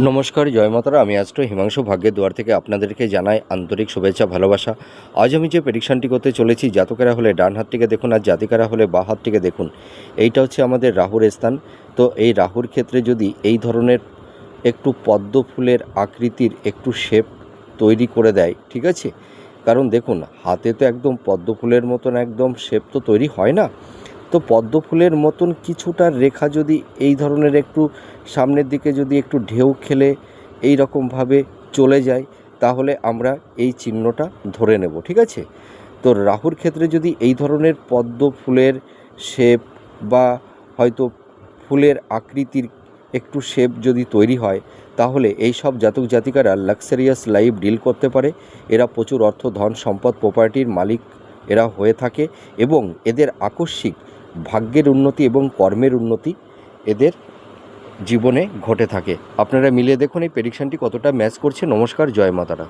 নমস্কার, জয় মাতারা। আমি অ্যাস্ট্রো হিমাংশু ভাগ্যের দুয়ার থেকে আপনাদেরকে জানাই আন্তরিক শুভেচ্ছা, ভালোবাসা। আজ আমি যে প্রেডিকশানটি করতে চলেছি, জাতকেরা হলে ডান হাতটিকে দেখুন আর জাতিকারা হলে বাঁ হাতটিকে দেখুন। এইটা হচ্ছে আমাদের রাহুর স্থান। তো এই রাহুর ক্ষেত্রে যদি এই ধরনের একটু পদ্ম ফুলের আকৃতির একটু শেপ তৈরি করে দেয়, ঠিক আছে? কারণ দেখুন, হাতে তো একদম পদ্ম ফুলের মতন একদম শেপ তো তৈরি হয় না। তো পদ্ম ফুলের মতন কিছুটা রেখা যদি এই ধরনের একটু সামনের দিকে যদি একটু ঢেউ খেলে এই রকমভাবে চলে যায়, তাহলে আমরা এই চিহ্নটা ধরে নেব, ঠিক আছে? তো রাহুর ক্ষেত্রে যদি এই ধরনের পদ্ম ফুলের শেপ বা হয়তো ফুলের আকৃতির একটু শেপ যদি তৈরি হয়, তাহলে এই সব জাতক জাতিকারা লাক্সারিয়াস লাইফ ডিল করতে পারে। এরা প্রচুর অর্থ, ধন, সম্পদ, প্রপার্টির মালিক এরা হয়ে থাকে এবং এদের আকস্মিক ভাগ্যের উন্নতি এবং কর্মের উন্নতি এদের জীবনে ঘটে থাকে। আপনারা মিলিয়ে দেখুন এই প্রেডিকশানটি কতটা ম্যাচ করছে। নমস্কার, জয় মাতারা।